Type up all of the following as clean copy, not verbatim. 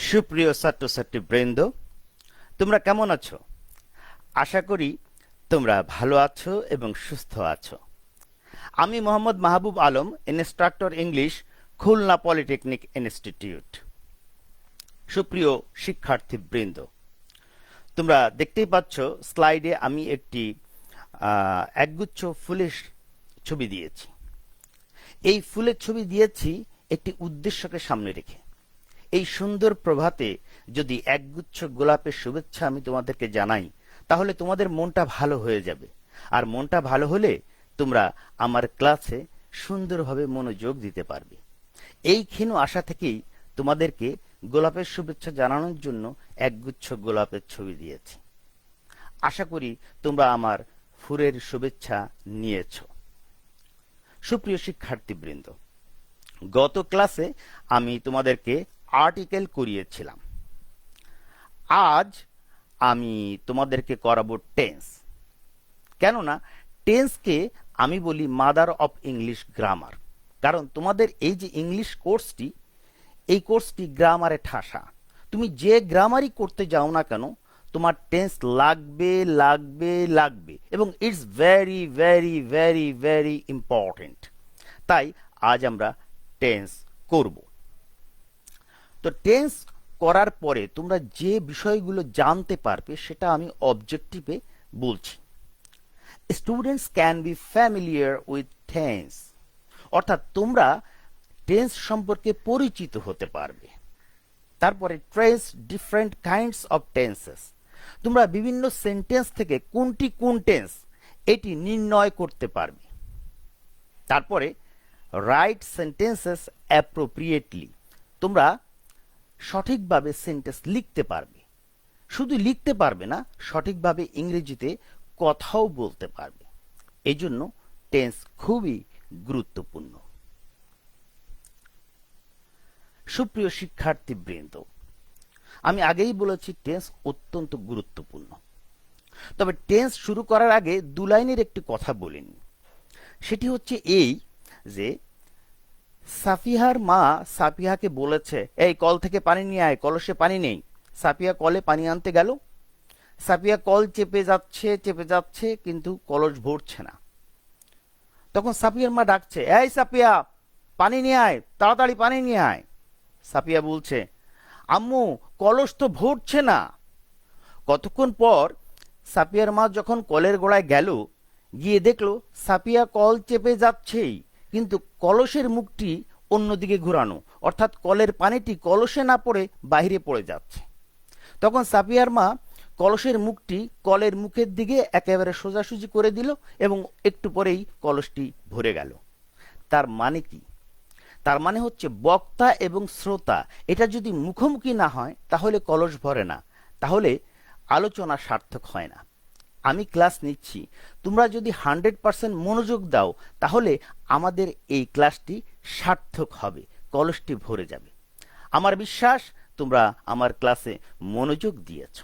সুপ্রিয় ছাত্রছাত্রীবৃন্দ, তোমরা কেমন আছো? আশা করি তোমরা ভালো আছো এবং সুস্থ আছো। আমি Mohammad Mahbub Alam, instructor English, Khulna polytechnic institute. সুপ্রিয় শিক্ষার্থীবৃন্দ, তোমরা দেখতেই পাচ্ছ স্লাইডে আমি একটি একগুচ্ছ ফুলের ছবি দিয়েছি। এই ফুলের ছবি দিয়েছি একটি উদ্দেশ্যকে সামনে রেখে। এই সুন্দর প্রভাতে যদি একগুচ্ছ গোলাপের শুভেচ্ছা আমি তোমাদেরকে জানাই, তাহলে তোমাদের মনটা ভালো হয়ে যাবে। আর মনটা ভালো হলে তোমরা আমার ক্লাসে সুন্দরভাবে মনোযোগ দিতে পারবে। এই ক্ষীণ আশা থেকেই তোমাদেরকে গোলাপের শুভেচ্ছা জানানোর জন্য একগুচ্ছ গোলাপের ছবি দিয়েছি। আশা করি তোমরা আমার ফুলের শুভেচ্ছা নিয়েছ। সুপ্রিয় শিক্ষার্থীবৃন্দ, গত ক্লাসে আমি তোমাদেরকে আর্টিকেল করিয়েছিলাম। আজ আমি তোমাদেরকে করাবো টেন্স। কেননা টেন্সকে আমি বলি মাদার অফ ইংলিশ গ্রামার। কারণ তোমাদের এই যে ইংলিশ কোর্সটি, এই কোর্সটি গ্রামারে ঠাসা। তুমি যে গ্রামারই করতে যাও না কেন, তোমার টেন্স লাগবে লাগবে লাগবে, এবং it's very very very very important. তাই আজ আমরা টেন্স করব। তো টেন্স করার পরে তোমরা যে বিষয়গুলো জানতে পারবে সেটা আমি অবজেক্টিভে বলছি। Students can be familiar with tense, অর্থাৎ তোমরা টেন্স সম্পর্কে পরিচিত হতে পারবে। তারপরে trace different kinds of tenses, তোমরা বিভিন্ন সেন্টেন্স থেকে কোনটি কোন টেন্স এটি নির্ণয় করতে পারবে। তারপরে রাইট সেন্টেন্সেস অ্যাপ্রোপ্রিয়েটলি, তোমরা সঠিকভাবে সেন্টেন্স লিখতে পারবে। শুধু লিখতে পারবে না, সঠিকভাবে ইংরেজিতে কথাও বলতে পারবে। এই জন্য টেন্স খুবই গুরুত্বপূর্ণ। সুপ্রিয় শিক্ষার্থীবৃন্দ, আমি আগেই বলেছি টেন্স অত্যন্ত গুরুত্বপূর্ণ। তবে টেন্স শুরু করার আগে দু লাইনের একটি কথা বলিনি। সেটি হচ্ছে এই যে সাফিহার মা সাফিহাকে বলেছে, এই কল থেকে পানি নিয়ে আয়, কলসে পানি নেই। সাফিয়া কলে পানি আনতে গেল। সাফিয়া কল চেপে যাচ্ছে, কিন্তু কলস ভরছে না। তখন সাফিয়ার মা ডাকছে, এই সাফিয়া, পানি নিয়ে আয়, তাড়াতাড়ি পানি নিয়ে আয়। সাফিয়া বলছে, আম্মু কলস তো ভরছে না। কতক্ষণ পর সাফিয়ার মা যখন কলের গোড়ায় গেল, গিয়ে দেখলো সাফিয়া কল চেপে যাচ্ছেই, কিন্তু কলসের মুখটি অন্যদিকে ঘোরানো, অর্থাৎ কলের পানিটি কলসে না পড়ে বাইরে পড়ে যাচ্ছে। তখন সাফিয়ার মা কলসের মুখটি কলের মুখের দিকে একেবারে সোজাসুজি করে দিল, এবং একটু পরেই কলসটি ভরে গেল। তার মানে কি? তার মানে হচ্ছে বক্তা এবং শ্রোতা এটা যদি মুখোমুখি না হয় তাহলে কলস ভরে না, তাহলে আলোচনা সার্থক হয় না। আমি ক্লাস নিচ্ছি, তোমরা যদি 100% মনোযোগ দাও তাহলে আমাদের এই ক্লাসটি সার্থক হবে, কলসটি ভরে যাবে। আমার বিশ্বাস তোমরা আমার ক্লাসে মনোযোগ দিয়েছ।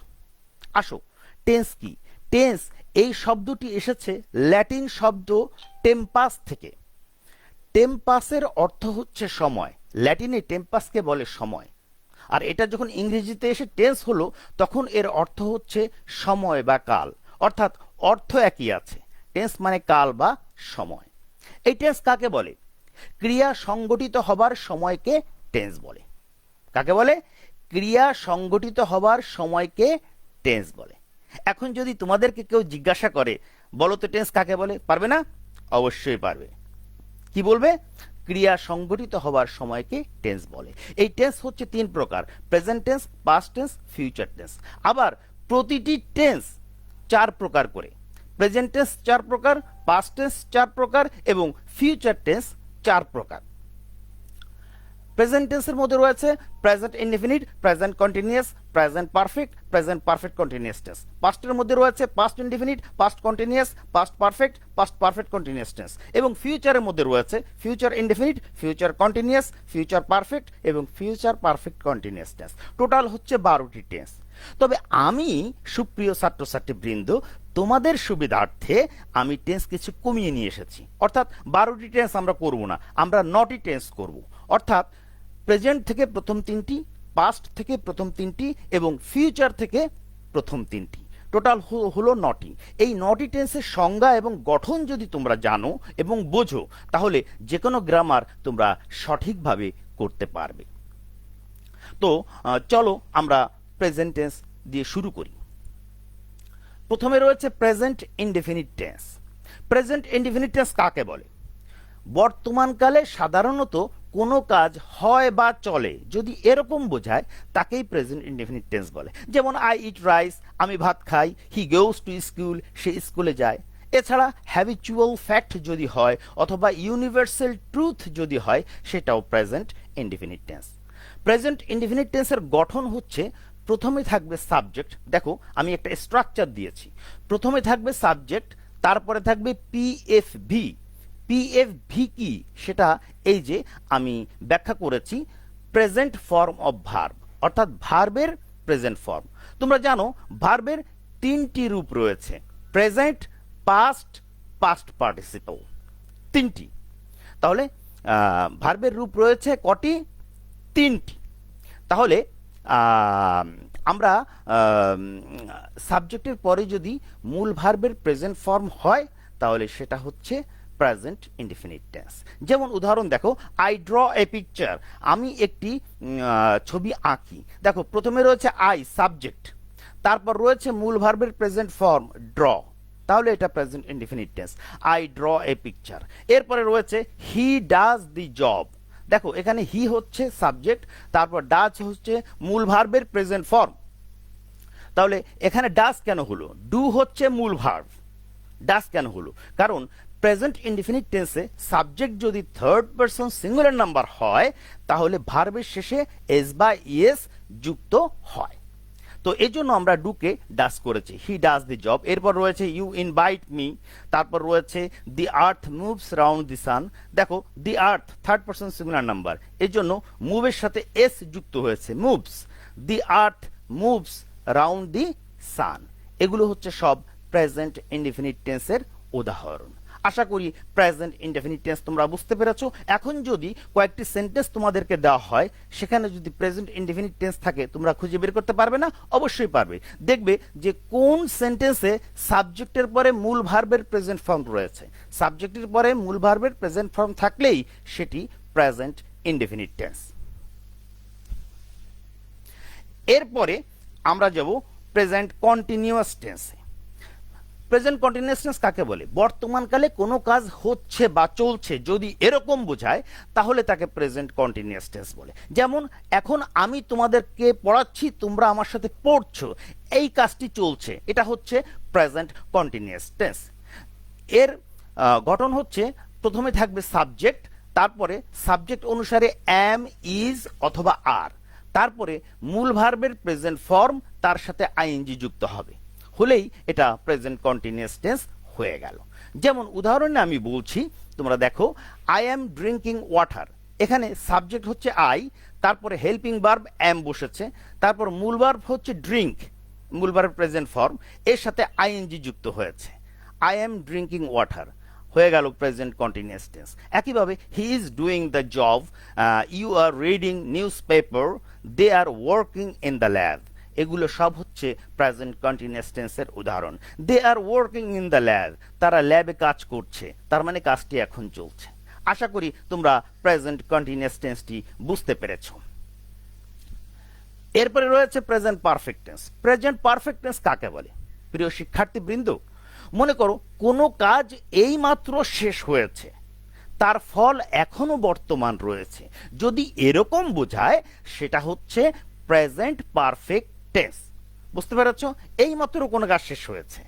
আসো, টেন্স কি? টেন্স এই শব্দটি এসেছে ল্যাটিন শব্দ টেম্পাস থেকে। টেম্পাসের অর্থ হচ্ছে সময়। ল্যাটিনে টেম্পাসকে বলে সময়। আর এটা যখন ইংরেজিতে এসে টেন্স হলো, তখন এর অর্থ হচ্ছে সময় বা কাল, অর্থাৎ অর্থ একই আছে। টেন্স মানে কাল বা সময়। এই টেন্স কাকে বলে? ক্রিয়া সংগঠিত হবার সময়কে টেন্স বলে। কাকে বলে? ক্রিয়া সংগঠিত হবার সময়কে টেন্স বলে। এখন যদি তোমাদেরকে কেউ জিজ্ঞাসা করে, বলো তো টেন্স কাকে বলে, পারবে না? অবশ্যই পারবে। কি বলবে? ক্রিয়া সংগঠিত হবার সময়কে টেন্স বলে। এই টেন্স হচ্ছে তিন প্রকার: present tense, past tense, future tense. আবার প্রতিটি টেন্স চার প্রকার করে। প্রেজেন্ট টেন্স চার প্রকার, পাস্ট টেন্স চার প্রকার, এবং ফিউচার টেন্স চার প্রকার। প্রেজেন্ট টেন্সের মধ্যে রয়েছে present indefinite, present continuous, present perfect, present perfect continuous tense. পাস্টের মধ্যে রয়েছে past indefinite, past continuous, past perfect, past perfect continuous tense. এবং ফিউচারের মধ্যে রয়েছে future indefinite, future continuous, future perfect এবং future perfect continuous tense. Total হচ্ছে 12টি টেন্স। তবে আমি, সুপ্রিয় ছাত্রছাত্রীবৃন্দ, তোমাদের সুবিধার্থে আমি টেন্স কিছু কমিয়ে নিয়ে এসেছি। অর্থাৎ 12টি টেন্স আমরা করব না, আমরা 9টি টেন্স করব। অর্থাৎ প্রেজেন্ট থেকে প্রথম তিনটি, পাস্ট থেকে প্রথম তিনটি এবং ফিউচার থেকে প্রথম তিনটি, টোটাল হলো 9টি। এই 9টি টেন্সের সংজ্ঞা এবং গঠন যদি তোমরা জানো এবং বোঝো, তাহলে যে কোনো গ্রামার তোমরা সঠিকভাবে করতে পারবে। তো চলো আমরা প্রেজেন্ট টেন্স দিয়ে শুরু করি। প্রথমে রয়েছে present indefinite tense. Present indefinite tense কাকে বলে? বর্তমানকালে সাধারণত কোনো কাজ হয় বা চলে যদি এরকম বোঝায়, তাকেই প্রেজেন্ট ইনডেফিনিট টেন্স বলে। যেমন আই ইট রাইস, আমি ভাত খাই। হি গোজ টু স্কুল, সে স্কুলে যায়। এছাড়া হ্যাবিচুয়াল ফ্যাক্ট যদি হয় অথবা ইউনিভার্সাল ট্রুথ যদি হয়, সেটাও present indefinite tense. Present indefinite টেন্সের গঠন হচ্ছে, প্রথমে থাকবে সাবজেক্ট। দেখো আমি একটা স্ট্রাকচার দিয়েছি। প্রথমে থাকবে সাবজেক্ট, তারপরে থাকবে পিএফভি। পিএফভি কি সেটা এই যে আমি ব্যাখ্যা করেছি, প্রেজেন্ট ফর্ম অফ ভার্ব, অর্থাৎ ভার্বের প্রেজেন্ট ফর্ম। তোমরা জানো ভার্বের 3টি রূপ রয়েছে, প্রেজেন্ট, পাস্ট, পাস্ট পার্টিসিপল, 3টি। তাহলে ভার্বের রূপ রয়েছে কটি? 3টি। তাহলে আমরা সাবজেক্টের পরে যদি মূল ভার্বের প্রেজেন্ট ফর্ম হয়, তাহলে সেটা হচ্ছে প্রেজেন্ট ইনডেফিনিট টেন্স। যেমন উদাহরণ দেখো, আই ড্র এ পিকচার, আমি একটি ছবি আঁকি। দেখো প্রথমে রয়েছে আই সাবজেক্ট, তারপর রয়েছে মূল ভার্বের প্রেজেন্ট ফর্ম ড্র, তাহলে এটা present indefinite tense, I draw a picture. এরপরে রয়েছে হি ডাজ দি জব। দেখো এখানে হি হচ্ছে সাবজেক্ট, তারপর ডাজ হচ্ছে মূল ভার্বের প্রেজেন্ট ফর্ম। তাহলে এখানে ডাজ কেন হলো? ডু হচ্ছে মূল ভার্ব, ডাজ কেন হলো? কারণ প্রেজেন্ট ইনডেফিনিট টেন্সে সাবজেক্ট যদি থার্ড পারসন সিঙ্গুলার নাম্বার হয়, তাহলে ভার্বের শেষে এস বা ইএস যুক্ত হয়। তো এই জন্য আমরা ডুকে ডাস করেছি, হি ডাজ দি জব। এরপর রয়েছে ইউ ইনভাইট মি, তারপর রয়েছে দি earth moves round the sun. দেখো the earth third person singular number, এর জন্য মুভের সাথে এস যুক্ত হয়েছে, moves. The earth moves round the sun. এগুলো হচ্ছে সব প্রেজেন্ট ইনডেফিনিট টেন্সের উদাহরণ। আশা করি প্রেজেন্ট ইনডেফিনিট টেন্স তোমরা বুঝতে পেরেছো। এখন যদি কয়েকটি সেন্টেন্স তোমাদেরকে দেওয়া হয়, সেখানে যদি প্রেজেন্ট ইনডেফিনিট টেন্স থাকে, তোমরা খুঁজে বের করতে পারবে না? অবশ্যই পারবে। দেখবে যে কোন সেন্টেন্সে সাবজেক্টের পরে মূল ভার্বের প্রেজেন্ট ফর্ম রয়েছে। সাবজেক্টের পরে মূল ভার্বের প্রেজেন্ট ফর্ম থাকলেই সেটি প্রেজেন্ট ইনডেফিনিট টেন্স। এরপরে আমরা যাব প্রেজেন্ট কন্টিনিউয়াস টেন্সে। প্রেজেন্ট কন্টিনিউয়াস টেন্স কাকে বলে? বর্তমানকালে কোনো কাজ হচ্ছে বা চলছে যদি এরকম বোঝায়, তাহলে তাকে প্রেজেন্ট কন্টিনিউয়াস টেন্স বলে। যেমন এখন আমি তোমাদেরকে পড়াচ্ছি, তোমরা আমার সাথে পড়ছো, এই কাজটি চলছে, এটা হচ্ছে প্রেজেন্ট কন্টিনিউয়াস টেন্স। এর গঠন হচ্ছে, প্রথমে থাকবে সাবজেক্ট, তারপরে সাবজেক্ট অনুসারে অ্যাম, ইজ অথবা আর, তারপরে মূল ভার্বের প্রেজেন্ট ফর্ম, তার সাথে আইএনজি যুক্ত হবে, হলেই এটা প্রেজেন্ট কন্টিনিউয়াস টেন্স হয়ে গেল। যেমন উদাহরণে আমি বলছি, তোমরা দেখো, আই অ্যাম ড্রিঙ্কিং ওয়াটার। এখানে সাবজেক্ট হচ্ছে আই, তারপরে হেল্পিং ভার্ব অ্যাম বসেছে, তারপর মূল ভার্ব হচ্ছে ড্রিঙ্ক, মূল ভার্ব প্রেজেন্ট ফর্ম, এর সাথে আইএনজি যুক্ত হয়েছে, আই অ্যাম ড্রিঙ্কিং ওয়াটার হয়ে গেল প্রেজেন্ট কন্টিনিউয়াস টেন্স। একইভাবে he is doing the job, you are reading newspaper, they are working in the lab. এগুলো সব হচ্ছে প্রেজেন্ট কন্টিনিউয়াস টেন্সের উদাহরণ। They are working in the lab, তারা ল্যাবে কাজ করছে, তার মানে কাজটি এখন চলছে। আশা করি তোমরা প্রেজেন্ট কন্টিনিউয়াস টেন্সটি বুঝতে পেরেছো। এরপরে রয়েছে present perfect tense. Present perfect tense কাকে বলে? প্রিয় শিক্ষার্থীবৃন্দ, মনে করো কোনো কাজ এইমাত্র শেষ হয়েছে, তার ফল এখনো বর্তমান রয়েছে, যদি এরকম বোঝায়, সেটা হচ্ছে প্রেজেন্ট পারফেক্ট টেন্স। বুঝতে পেরেছ? এইমাত্র কোনো কাজ শেষ হয়েছে,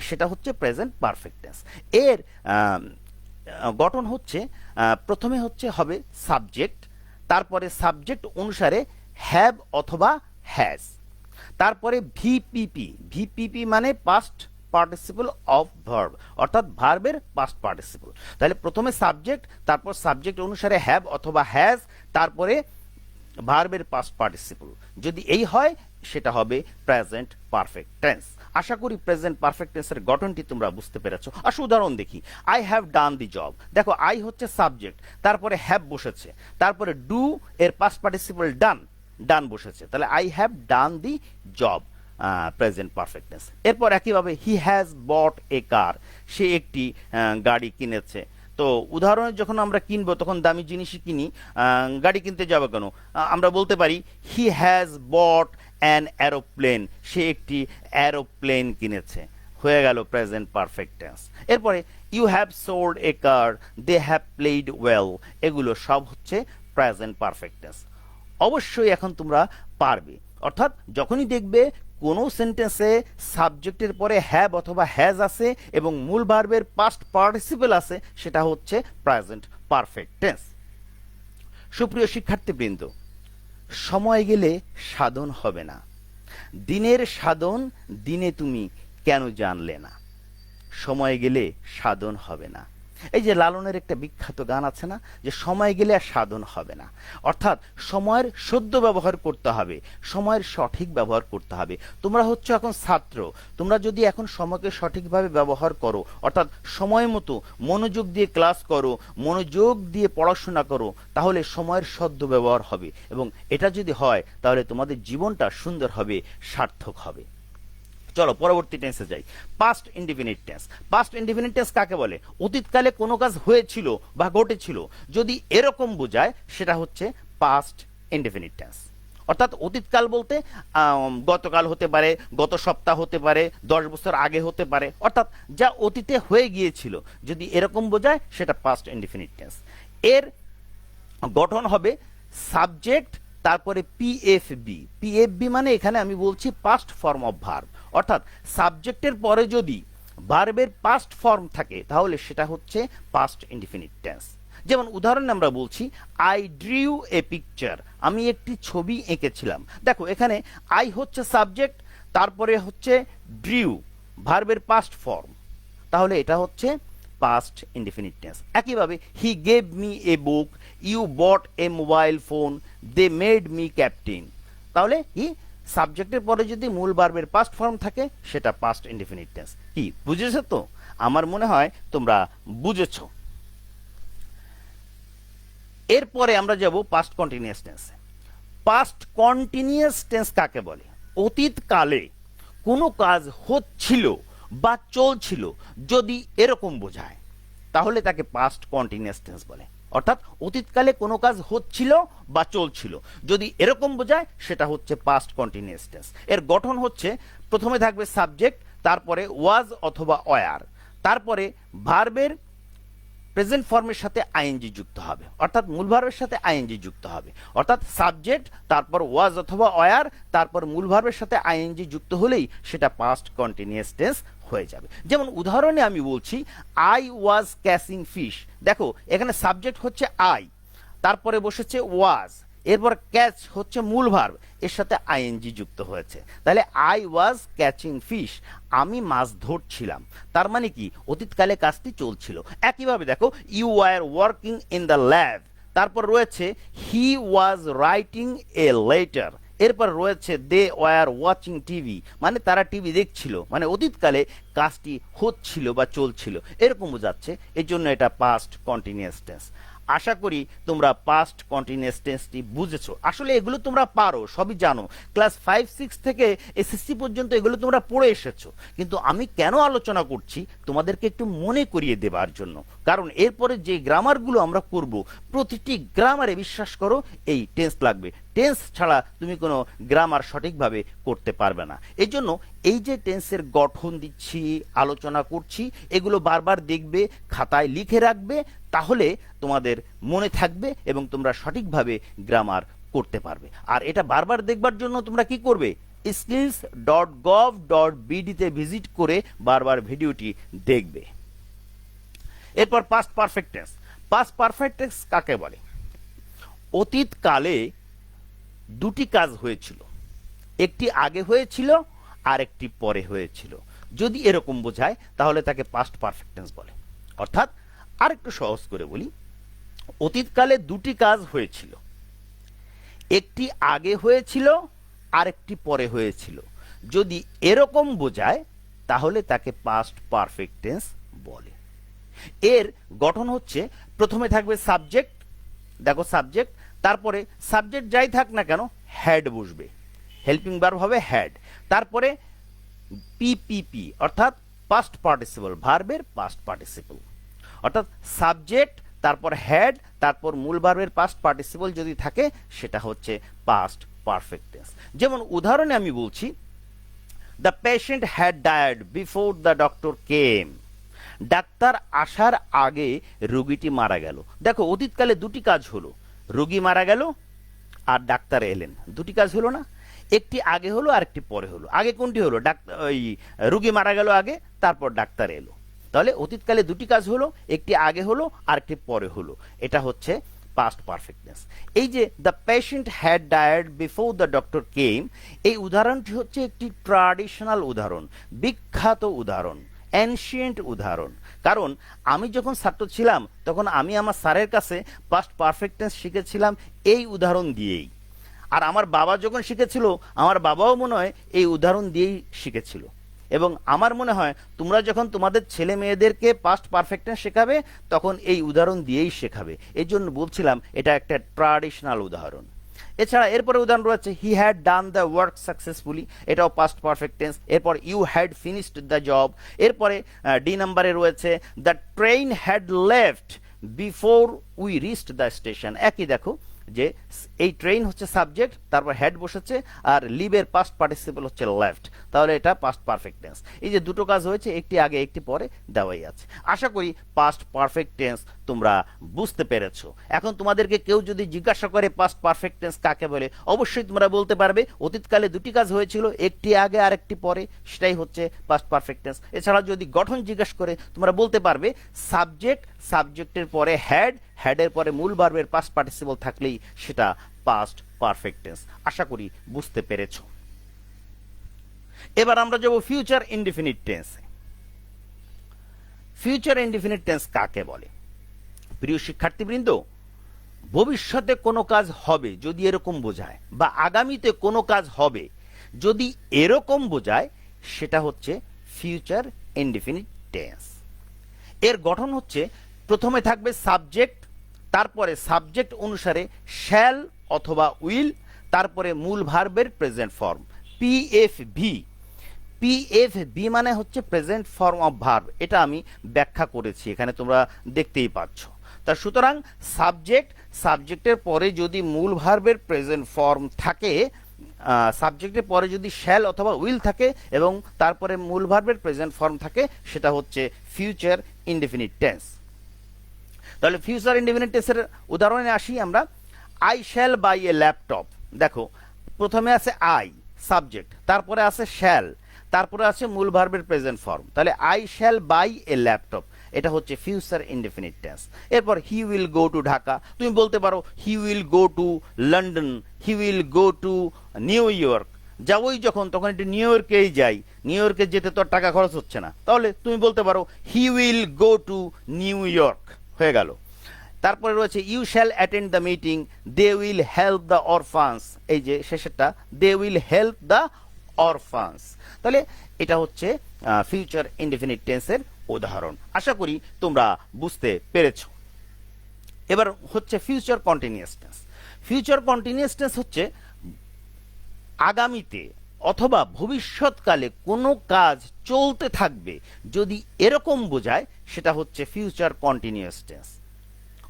সেটা হচ্ছে প্রেজেন্ট পারফেক্ট টেন্স। এর গঠন হচ্ছে, প্রথমে হবে সাবজেক্ট, তারপরে সাবজেক্ট অনুসারে হ্যাভ অথবা হ্যাজ, তারপরে ভিপিপি। ভিপিপি মানে পাস্ট পার্টিসিপল অফ ভার্ব, অর্থাৎ ভার্বের পাস্ট পার্টিসিপল। তাহলে প্রথমে সাবজেক্ট, তারপর সাবজেক্ট অনুসারে হ্যাভ অথবা হ্যাজ, তারপরে ভার্বের পাস্ট পার্টিসিপল। যদি এই হয়, সেটা হবে প্রেজেন্ট পারফেক্ট টেন্স। আশা করি প্রেজেন্ট পারফেক্ট টেন্সের গঠনটি তোমরা বুঝতে পেরেছো। আসো উদাহরণ দেখি। I have done the job. দেখো আই হচ্ছে সাবজেক্ট, তারপরে হ্যাভ বসেছে, তারপরে ডু এর পাস্ট পার্টিসিপল ডান, ডান বসেছে, তাহলে I have done the job, present perfectness. এরপর একইভাবে হি হ্যাজ বট এ কার, সে একটি গাড়ি কিনেছে। তো উদাহরণে যখন আমরা কিনবো তখন দামি জিনিসই কিনি, গাড়ি কিনতে যাবো কেন, আমরা বলতে পারি he has bought an aeroplane, সে একটি অ্যারোপ্লেন কিনেছে, হয়ে গেল প্রেজেন্ট পারফেক্ট টেন্স। এরপরে you have sold a car, they have played well, এগুলো সব হচ্ছে প্রেজেন্ট পারফেক্ট টেন্স। অবশ্যই এখন তোমরা পারবে, অর্থাৎ যখনই দেখবে কোনো সেন্টেন্সে সাবজেক্টের পরে হ্যাভ অথবা হ্যাজ আছে এবং মূল ভার্বের পাস্ট পার্টিসিপল আছে, সেটা হচ্ছে প্রেজেন্ট পারফেক্ট টেন্স। সুপ্রিয় শিক্ষার্থীবৃন্দ, সময় গেলে সাধন হবে না, দিনের সাধন দিনে তুমি কেন জানলে না, সময় গেলে সাধন হবে না। এই যে লালনের একটা বিখ্যাত গান আছে না, যে সময় গেলে আর সাধন হবে না, অর্থাৎ সময়ের সদ্য ব্যবহার করতে হবে, সময়ের সঠিক ব্যবহার করতে হবে। তোমরা হচ্ছে এখন ছাত্র, তোমরা যদি এখন সময়কে সঠিকভাবে ব্যবহার করো, অর্থাৎ সময় মতো মনোযোগ দিয়ে ক্লাস করো, মনোযোগ দিয়ে পড়াশোনা করো, তাহলে সময়ের সদ্য ব্যবহার হবে, এবং এটা যদি হয় তাহলে তোমাদের জীবনটা সুন্দর হবে, সার্থক হবে। চলো পরবর্তী টেন্সে যাই, past indefinite tense. Past indefinite tense কাকে বলে? অতীতকালে কোনো কাজ হয়েছিল বা ঘটেছিল, যদি এরকম বোঝায় সেটা হচ্ছে পাস্ট ইনডিফিনিট টেন্স। অর্থাৎ অতীতকাল বলতে গতকাল হতে পারে, গত সপ্তাহ হতে পারে, 10 বছর আগে হতে পারে, অর্থাৎ যা অতীতে হয়ে গিয়েছিল, যদি এরকম বোঝায় সেটা পাস্ট ইনডিফিনিট টেন্স। এর গঠন হবে সাবজেক্ট তারপরে পিএফবি। পিএফবি মানে এখানে আমি বলছি পাস্ট ফর্ম অফ ভার্ব, অর্থাৎ সাবজেক্টের পরে যদি ভার্বের পাস্ট ফর্ম থাকে তাহলে সেটা হচ্ছে পাস্ট ইনডিফিনিট টেন্স। যেমন উদাহরণে আমরা বলছি আই ড্রিউ এ পিকচার, আমি একটি ছবি এঁকেছিলাম। দেখো এখানে আই হচ্ছে সাবজেক্ট, তারপরে হচ্ছে ড্রিউ ভার্বের পাস্ট ফর্ম, তাহলে এটা হচ্ছে পাস্ট ইনডিফিনিট টেন্স। একইভাবে he gave me a book, you bought a mobile phone, they made me captain, তাহলে কি সাবজেক্টের পরে যদি মূল ভার্বের পাস্ট ফর্ম থাকে সেটা পাস্ট ইনডিফিনিট টেন্স। কি বুঝেছো তো? আমার মনে হয় তোমরা বুঝেছো। এরপরে আমরা যাব পাস্ট কন্টিনিউয়াস টেন্সে। পাস্ট কন্টিনিউয়াস টেন্স কাকে বলে? অতীতকালে কোনো কাজ হচ্ছিল বা চলছিল যদি এরকম বোঝায় তাহলে তাকে পাস্ট কন্টিনিউয়াস টেন্স বলে। অর্থাৎ অতীতকালে কোনো কাজ হচ্ছিল বা চলছিল যদি এরকম বোঝায় সেটা হচ্ছে পাস্ট কন্টিনিউয়াস টেন্স। এর গঠন হচ্ছে প্রথমে থাকবে সাবজেক্ট, তারপরে ওয়াজ অথবা ওয়ার, তারপরে ভার্বের প্রেজেন্ট ফর্মের সাথে আইএনজি যুক্ত হবে, অর্থাৎ মূল ভার্বের সাথে আইএনজি যুক্ত হবে। অর্থাৎ সাবজেক্ট, তারপর ওয়াজ অথবা ওয়ার, তারপর মূল ভার্বের সাথে আইএনজি যুক্ত হলেই সেটা পাস্ট কন্টিনিউয়াস টেন্স হয়ে যাবে। যেমন উদাহরণে আমি বলছি আই ওয়াজ ক্যাচিং ফিশ, দেখো এখানে সাবজেক্ট হচ্ছে আই, তারপরে বসেছে ওয়াজ, এরপর ক্যাচ হচ্ছে মূল ভার্ব, এর সাথে আইএনজি যুক্ত হয়েছে, তাহলে আই ওয়াজ ক্যাচিং ফিশ, আমি মাছ ধরছিলাম, তার মানে কি অতীতকালে কাজটি চলছিল। একইভাবে দেখো you were working in the lab, তারপর রয়েছে হি ওয়াজ রাইটিং এ লেটার, এরপর রয়েছে দে ওয়ার ওয়াচিং টিভি, মানে তারা টিভি দেখছিল, মানে অতীতকালে কাজটি হচ্ছিল বা চলছিল এরকম বোঝাচ্ছে, এর জন্য এটা পাস্ট কন্টিনিউয়াস টেন্স। আশা করি তোমরা পাস্ট কন্টিনিউয়াস টেন্সটি বুঝেছো। আসলে এগুলো তোমরা পারো, সবই জানো, ক্লাস 5-6 থেকে এসএসসি পর্যন্ত এগুলো তোমরা পড়ে এসেছো, কিন্তু আমি কেন আলোচনা করছি তোমাদেরকে একটু মনে করিয়ে দেবার জন্য, কারণ এরপরে যে গ্রামারগুলো আমরা করব প্রতিটি গ্রামারে বিশ্বাস করো এই টেন্স লাগবে, টেন্স ছাড়া তুমি কোনো গ্রামার সঠিকভাবে করতে পারবে না। এই জন্য এই যে টেন্সের গঠন দিচ্ছি, আলোচনা করছি, এগুলো বারবার দেখবে, খাতায় লিখে রাখবে, তাহলে তোমাদের মনে থাকবে এবং তোমরা সঠিকভাবে গ্রামার করতে পারবে। আর এটা বারবার দেখবার জন্য তোমরা কি করবে? skills.gov.bd তে ভিজিট করে বারবার ভিডিওটি দেখবে। এরপর past perfect tense. Past perfect tense কাকে বলে? অতীতকালে দুটি কাজ হয়েছিল, একটি আগে হয়েছিল আর একটি পরে হয়েছিল, যদি এরকম বোঝায় তাহলে তাকে পাস্ট পারফেক্ট টেন্স বলে। অর্থাৎ আরেকটু সহজ করে বলি, অতীতকালে দুটি কাজ হয়েছিল, একটি আগে হয়েছিল আর একটি পরে হয়েছিল, যদি এরকম বোঝায় তাহলে তাকে পাস্ট পারফেক্ট টেন্স বলে। এর গঠন হচ্ছে প্রথমে থাকবে সাবজেক্ট, দেখো সাবজেক্ট, তারপরে সাবজেক্ট যাই থাক না কেন হ্যাড বসবে, হেল্পিং ভার্ব হবে হ্যাড, তারপরে পিপিপি অর্থাৎ পাস্ট পার্টিসিপল, ভার্বের পাস্ট পার্টিসিপল, অর্থাৎ সাবজেক্ট তারপর হ্যাড তারপর মূল ভার্বের পাস্ট পার্টিসিপল যদি থাকে সেটা হচ্ছে পাস্ট পারফেক্ট টেন্স। যেমন উদাহরণে আমি বলছি the patient had died before the doctor came, doctor আসার আগে রোগীটি মারা গেল। দেখো অতীতকালে দুটি কাজ হলো, রোগী মারা গেল আর ডাক্তার এলেন, দুটি কাজ হলো না? একটি আগে হলো আর একটি পরে হলো। আগে কোনটি হলো? ওই রোগী মারা গেল আগে, তারপর ডাক্তার এলো। তাহলে অতীতকালে দুটি কাজ হলো, একটি আগে হলো আর একটি পরে হলো, এটা হচ্ছে পাস্ট পারফেক্টনেস। এই যে the patient had died before the doctor came, এই উদাহরণটি হচ্ছে একটি ট্র্যাডিশনাল উদাহরণ, বিখ্যাত উদাহরণ, অ্যানশিয়েন্ট উদাহরণ। কারণ আমি যখন ছাত্র ছিলাম তখন আমি আমার স্যারের কাছে পাস্ট পারফেক্টনেস শিখেছিলাম এই উদাহরণ দিয়েই। আর আমার বাবা যখন শিখেছিল আমার বাবাও মনে হয় এই উদাহরণ দিয়েই শিখেছিল। এবং আমার মনে হয় তোমরা যখন তোমাদের ছেলে মেয়েদেরকে পাস্ট পারফেক্টনেস শেখাবে তখন এই উদাহরণ দিয়েই শেখাবে। এই জন্য বলছিলাম এটা একটা ট্র্যাডিশনাল উদাহরণ। এছাড়া এরপরে উদাহরণ রয়েছে he had done the work successfully, এটাও পাস্ট পারফেক্ট টেন্স। এরপর you had finished the job. এরপরে ডি নাম্বারে রয়েছে the train had left before we reached the station. একই দেখো যে এই ট্রেন হচ্ছে সাবজেক্ট, তারপর হেড বসেছে, আর লিভের পাস্ট পার্টিসিপল হচ্ছে লেফট, তাহলে এটা পাস্ট পারফেক্ট টেন্স। এই যে দুটো কাজ হয়েছে, একটি আগে একটি পরে দেওয়াই আছে। আশা করি পাস্ট পারফেক্ট টেন্স তোমরা বুঝতে পেরেছো। এখন তোমাদেরকে কেউ যদি জিজ্ঞাসা করে পাস্ট পারফেক্ট টেন্স কাকে বলে, অবশ্যই তোমরা বলতে পারবে অতীতকালে দুটি কাজ হয়েছিল, একটি আগে আর একটি পরে, সেটাই হচ্ছে পাস্ট পারফেক্ট টেন্স। এছাড়া যদি গঠন জিজ্ঞাসা করে তোমরা বলতে পারবে সাবজেক্ট, সাবজেক্টের পরে হ্যাড, হ্যাডের পরে মূল ভার্বের পাস্ট পার্টিসিপল থাকলেই সেটা পাস্ট পারফেক্ট টেন্স। আশা করি বুঝতে পেরেছো। এবার আমরা যাব ফিউচার ইনডিফিনিট টেন্সে। ফিউচার ইনডিফিনিট টেন্স কাকে বলে? প্রিয় শিক্ষার্থীবৃন্দ, ভবিষ্যতে কোনো কাজ হবে যদি এরকম বোঝায়, বা আগামীতে কোনো কাজ হবে যদি এরকম বোঝায়, সেটা হচ্ছে ফিউচার ইনডিফিনিট টেন্স। এর গঠন হচ্ছে প্রথমে থাকবে সাবজেক্ট, তারপরে সাবজেক্ট অনুসারে শ্যাল অথবা উইল, তারপরে মূল ভার্বের প্রেজেন্ট ফর্ম পিএফভি। পিএফভি মানে হচ্ছে প্রেজেন্ট ফর্ম অফ ভার্ব, এটা আমি ব্যাখ্যা করেছি, এখানে তোমরা দেখতেই পাচ্ছ। তা সুতরাং সাবজেক্ট, সাবজেক্টের পরে যদি মূল ভার্বের প্রেজেন্ট ফর্ম থাকে, সাবজেক্টের পরে যদি শ্যাল অথবা উইল থাকে এবং তারপরে মূল ভার্বের প্রেজেন্ট ফর্ম থাকে, সেটা হচ্ছে ফিউচার ইনডিফিনিট টেন্স। তাহলে ফিউচার ইনডিফিনিট টেন্সের উদাহরণে আসি আমরা। I shall buy a laptop. দেখো প্রথমে আছে আই সাবজেক্ট, তারপরে আছে শ্যাল, তারপরে আছে মূল ভার্বের প্রেজেন্ট ফর্ম, তাহলে I shall buy a laptop, এটা হচ্ছে ফিউচার ইনডিফিনিট টেন্স। এরপর হি উইল গো টু ঢাকা, তুমি বলতে পারো he will go to London, he will go to New York. যাবই যখন তখন একটু নিউ ইয়র্কেই যাই, নিউ ইয়র্কে যেতে তো টাকা খরচ হচ্ছে না, তাহলে তুমি বলতে পারো he will go to New York, হয়ে গেল। তারপরে রয়েছে you shall attend the meeting, they will help the orphans, এই যে শেষেরটা they will help the orphans. তাহলে এটা হচ্ছে ফিউচার ইনডিফিনিট টেন্সের উদাহরণ। আশা করি তোমরা বুঝতে পেরেছ। এবার হচ্ছে future continuous tense. Future continuous tense হচ্ছে আগামীতে অথবা ভবিষ্যৎকালে কোনো কাজ চলতে থাকবে যদি এরকম বোঝায়, সেটা হচ্ছে ফিউচার কন্টিনিউয়াস টেন্স।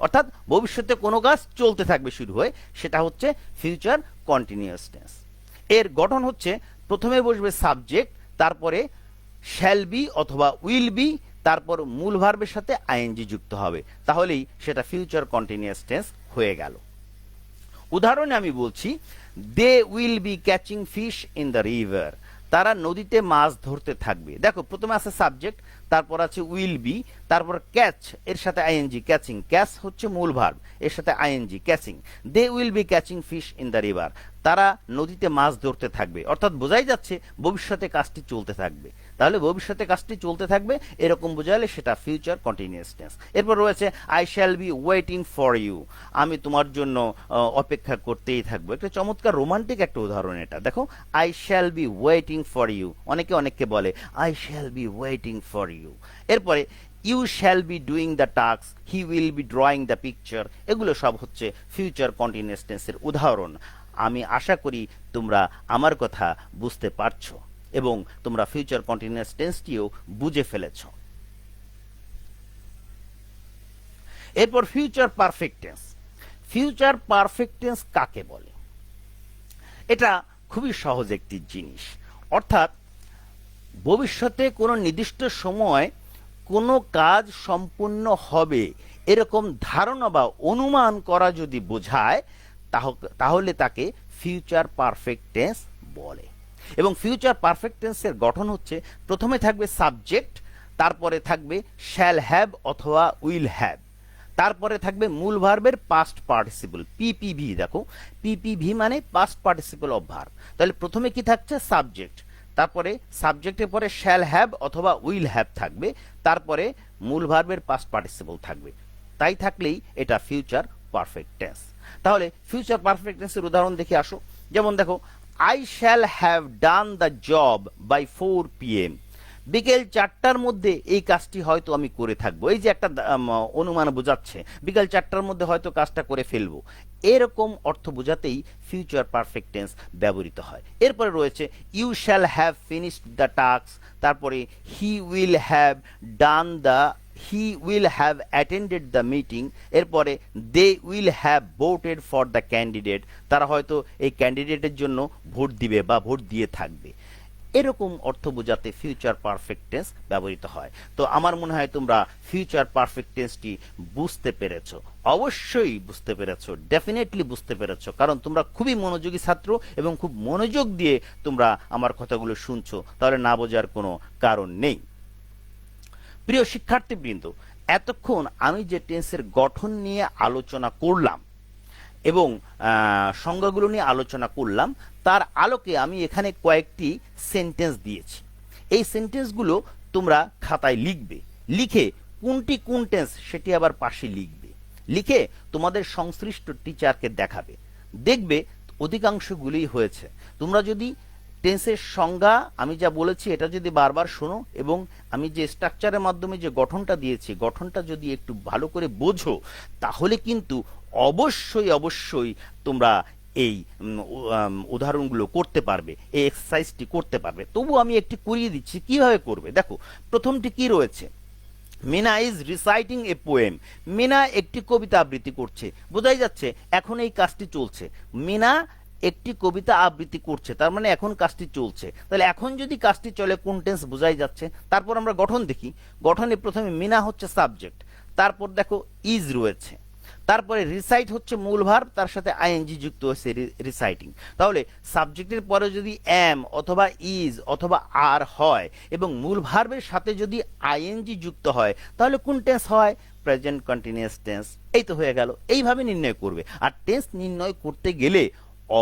অর্থাৎ ভবিষ্যতে কোনো কাজ চলতে থাকবে শুরু হয়ে, সেটা হচ্ছে ফিউচার কন্টিনিউয়াস টেন্স। এর গঠন হচ্ছে প্রথমে বসবে সাবজেক্ট, তারপরে শ্যাল বি অথবা উইল বি, তারপর মূল ভার্বের সাথে আইএনজি যুক্ত হবে, তাহলেই সেটা ফিউচার কন্টিনিউয়াস টেন্স হয়ে গেল। উদাহরণে আমি বলছি they will be catching fish in the river, তারা নদীতে মাছ ধরতে থাকবে। দেখো প্রথমে আছে সাবজেক্ট, তারপর আছে উইল বি, তারপর ক্যাচ এর সাথে আইএনজি, ক্যাচিং, ক্যাচ হচ্ছে মূল ভার্ব, এর সাথে ING catching. They will be catching fish in the river, তারা নদীতে মাছ ধরতে থাকবে, অর্থাৎ বোঝাই যাচ্ছে ভবিষ্যতে কাজটি চলতে থাকবে। তাহলে ভবিষ্যতে কাজটি চলতে থাকবে এরকম বোঝালে সেটা ফিউচার কন্টিনিউয়াস টেন্স। এরপর রয়েছে I shall be waiting for you, আমি তোমার জন্য অপেক্ষা করতেই থাকবো। একটা চমৎকার রোমান্টিক একটা উদাহরণ এটা। দেখো I shall be waiting for you, অনেকে অনেককে বলে I shall be waiting for you. এরপরে you shall be doing the task, he will be drawing the picture, এগুলো সব হচ্ছে ফিউচার কন্টিনিউয়াস টেন্সের উদাহরণ। আমি আশা করি তোমরা আমার কথা বুঝতে পারছো এবং তোমরা ফিউচার কন্টিনিউয়াস টেন্সটিও বুঝে ফেলেছ। এরপর future perfect tense. Future perfect tense কাকে বলে? এটা খুবই সহজ একটি জিনিস, অর্থাৎ ভবিষ্যতে কোনো নির্দিষ্ট সময় কোনো কাজ সম্পূর্ণ হবে এরকম ধারণা বা অনুমান করা যদি বোঝায় তাহলে তাকে ফিউচার পারফেক্ট টেন্স বলে। এবং ফিউচার পারফেক্ট টেন্সের গঠন হচ্ছে, প্রথমে থাকবে সাবজেক্ট, তারপরে থাকবে শ্যাল হ্যাভ অথবা উইল হ্যাভ, তারপরে থাকবে মূল ভার্বের পাস্ট পার্টিসিপল পিপিভি। দেখো পিপিভি মানে পাস্ট পার্টিসিপল অফ ভার্ব। তাহলে প্রথমে কি থাকছে? সাবজেক্ট, তারপরে সাবজেক্টের পরে শ্যাল হ্যাভ অথবা উইল হ্যাভ থাকবে, তারপরে মূল ভার্বের পাস্ট পার্টিসিপল থাকবে। তাই থাকলেই এটা ফিউচার পারফেক্ট টেন্স। তাহলে ফিউচার পারফেক্ট টেন্সের উদাহরণ দেখে আসো। যেমন দেখো, I shall have done the job by 4 PM। বিকেল 4টার মধ্যে এই কাজটি হয়তো আমি করে থাকবো। এই যে একটা অনুমান বোঝাচ্ছে, বিকেল 4টার মধ্যে হয়তো কাজটা করে ফেলবো, এরকম অর্থ বোঝাতেই ফিউচার পারফেক্ট টেন্স ব্যবহৃত হয়। এরপরে রয়েছে you shall have finished the task, তারপরে he will have done the, he will have attended the meeting, এরপরে they will have voted for the candidate, তারা হয়তো এই ক্যান্ডিডেটের জন্য ভোট দিবে বা ভোট দিয়ে থাকবে। এরকম অর্থ বোঝাতে ফিউচার পারফেক্ট টেন্স ব্যবহৃত হয়। তো আমার মনে হয় তোমরা ফিউচার পারফেক্ট টেন্সটি বুঝতে পেরেছো, অবশ্যই বুঝতে পেরেছো, ডেফিনেটলি বুঝতে পেরেছো, কারণ তোমরা খুবই মনোযোগী ছাত্র এবং খুব মনোযোগ দিয়ে তোমরা আমার কথাগুলো শুনছো, তাহলে না বোঝার কোনো কারণ নেই। প্রিয় শিক্ষার্থীবৃন্দ, এতক্ষণ আমি যে টেন্সের গঠন নিয়ে আলোচনা করলাম এবং সংজ্ঞাগুলো নিয়ে আলোচনা করলাম, তার আলোকে আমি এখানে কয়েকটি সেন্টেন্স দিয়েছি। এই সেন্টেন্সগুলো তোমরা খাতায় লিখবে, লিখে কোনটি কোন টেন্স সেটি আবার পাশে লিখবে, লিখে তোমাদের সংশ্লিষ্ট টিচারকে দেখাবে। দেখবে অধিকাংশগুলোই হয়েছে। তোমরা যদি টেন্সের সংজ্ঞা আমি যা বলেছি এটা যদি বারবার শোনো এবং আমি যে স্ট্রাকচারের মাধ্যমে যে গঠনটা দিয়েছি গঠনটা যদি একটু ভালো করে বোঝো, তাহলে কিন্তু অবশ্যই অবশ্যই তোমরা এই উদাহরণগুলো করতে পারবে, এই এক্সারসাইজটি করতে পারবে। তবু আমি একটি করিয়ে দিচ্ছি কিভাবে করবে। দেখো প্রথমটি কি রয়েছে, Meena is reciting a poem. Meena একটি কবিতা আবৃত্তি করছে, বোঝাই যাচ্ছে এখন এই কাজটি চলছে। মিনা একটি কবিতা আবৃত্তি করছে, তার মানে এখন কাজটি চলছে। তাহলে এখন যদি কাজটি চলে কোন টেন্স বোঝাই যাচ্ছে। তারপর আমরা গঠন দেখি। গঠনে প্রথমে মিনা হচ্ছে সাবজেক্ট, তারপর দেখো ইজ রয়েছে, তারপরে রিসাইট হচ্ছে মূল ভার্ব, তার সাথে আইএনজি যুক্ত হয়েছে রিসাইটিং। তাহলে সাবজেক্টের পরে যদি এম অথবা ইজ অথবা আর হয় এবং মূল ভার্বের সাথে যদি আইএনজি যুক্ত হয় তাহলে কোন টেন্স হয়? Present continuous tense. এই তো হয়ে গেল। এইভাবে নির্ণয় করবে। আর টেন্স নির্ণয় করতে গেলে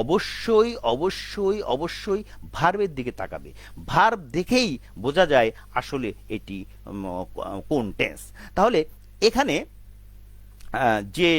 অবশ্যই অবশ্যই অবশ্যই ভার্বের দিকে তাকাবে। ভার্ব দেখেই বোঝা যায় আসলে এটি কোন টেন্স। তাহলে এখানে যে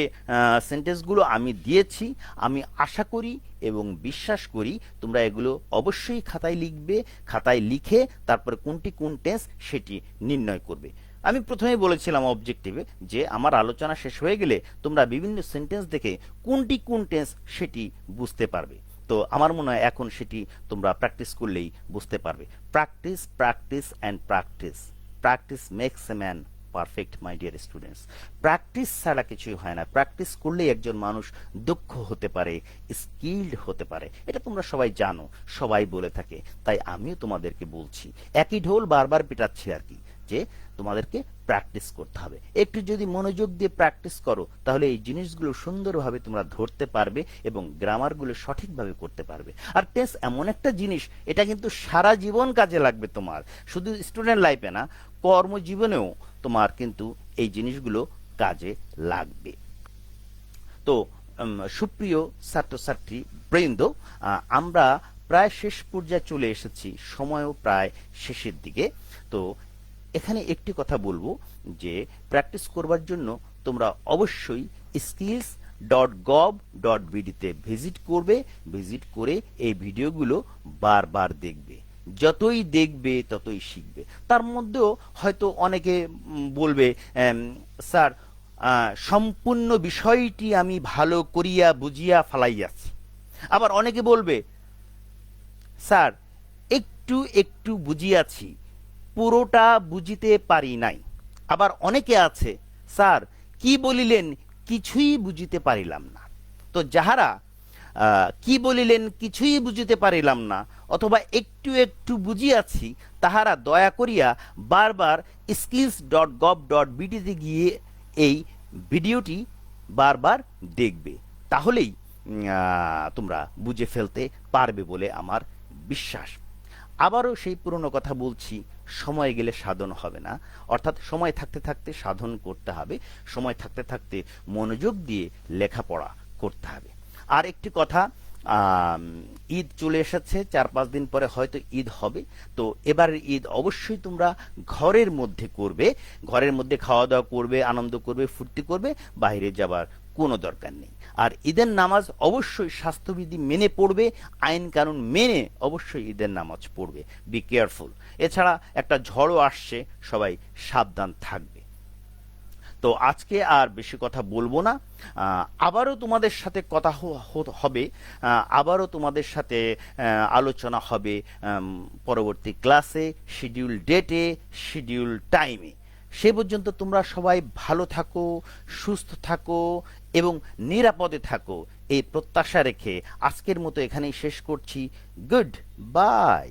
সেন্টেন্সগুলো আমি দিয়েছি আমি আশা করি এবং বিশ্বাস করি তোমরা এগুলো অবশ্যই খাতায় লিখবে, খাতায় লিখে তারপরে কোনটি কোন টেন্স সেটি নির্ণয় করবে। আমি প্রথমেই বলেছিলাম অবজেক্টিভে যে আমার আলোচনা শেষ হয়ে গেলে তোমরা বিভিন্ন সেন্টেন্স দেখে কোনটি কোন টেন্স সেটি বুঝতে পারবে। তো আমার মনে হয় এখন সেটি তোমরা প্র্যাকটিস করলেই বুঝতে পারবে। Practice practice and practice, practice makes a man perfect my dear students. Practice ছাড়া কিছুই হয় না। প্র্যাকটিস করলেই একজন মানুষ দক্ষ হতে পারে, স্কিলড হতে পারে। এটা তোমরা সবাই জানো, সবাই বলে থাকে, তাই আমিও তোমাদেরকে বলছি। একই ঢোল বারবার পিটাচ্ছি আর কি, যে তোমাদেরকে প্র্যাকটিস করতে হবে। একটু যদি মনোযোগ দিয়ে প্র্যাকটিস করো তাহলে এই জিনিসগুলো সুন্দরভাবে তোমরা ধরতে পারবে এবং গ্রামারগুলো সঠিকভাবে করতে পারবে। আর টেন্স এমন একটা জিনিস, এটা কিন্তু সারা জীবন কাজে লাগবে তোমার, শুধু স্টুডেন্ট লাইফে না, কর্মজীবনেও তোমার কিন্তু এই জিনিসগুলো কাজে লাগবে। তো সুপ্রিয় ছাত্রছাত্রী বৃন্দ, আমরা প্রায় শেষ পর্যায়ে চলে এসেছি, সময়ও প্রায় শেষের দিকে। তো এখানে একটি কথা বলবো যে প্র্যাকটিস করবার জন্য তোমরা অবশ্যই skills.gov.bd তে ভিজিট করবে। ভিজিট করে এই ভিডিওগুলো বারবার দেখবে। যতই দেখবে ততই শিখবে। তার মধ্যেও হয়তো অনেকে বলবে, স্যার, সম্পূর্ণ বিষয়টি আমি ভালো করিয়া বুঝিয়া ফালাইয়াছি। আবার অনেকে বলবে, স্যার, একটু একটু বুঝিয়াছি, পুরোটা বুঝিতে পারি নাই। আবার অনেকে আছে, স্যার, কি বলিলেন কিছুই বুঝিতে পারিলাম না। তো যাহারা কি বলিলেন কিছুই বুঝিতে পারিলাম না অথবা একটু একটু বুঝিয়াছি, তাহারা দয়া করিয়া বারবার skills.gov.bt তে গিয়ে এই ভিডিওটি বারবার দেখবে। তাহলেই তোমরা বুঝে ফেলতে পারবে বলে আমার বিশ্বাস। আবারও সেই পুরনো কথা বলছি, সময় গেলে সাধন হবে না। অর্থাৎ সময় থাকতে থাকতে সাধন করতে হবে, সময় থাকতে থাকতে মনোযোগ দিয়ে লেখাপড়া করতে হবে। আর একটি কথা, ঈদ চলে এসেছে, 4-5 দিন পরে হয়তো ঈদ হবে। তো এবারের ঈদ অবশ্যই তোমরা ঘরের মধ্যে করবে, ঘরের মধ্যে খাওয়া দাওয়া করবে, আনন্দ করবে, ফুর্তি করবে, বাইরে যাবার কোনো দরকার নেই। আর ঈদের নামাজ অবশ্যই স্বাস্থ্যবিধি মেনে পড়বে, আইন কানুন মেনে অবশ্যই ঈদের নামাজ পড়বে। Be careful. এছাড়া একটা ঝড়ও আসছে, সবাই সাবধান থাকবে। তো আজকে আর বেশি কথা বলবো না, আবারও তোমাদের সাথে কথা হবে, আবারও তোমাদের সাথে আলোচনা হবে পরবর্তী ক্লাসে, শিডিউল ডেটে, শিডিউল টাইমে। সে পর্যন্ত তোমরা সবাই ভালো থাকো, সুস্থ থাকো এবং নিরাপদে থাকো, এই প্রত্যাশা রেখে আজকের মতো এখানেই শেষ করছি। Good bye.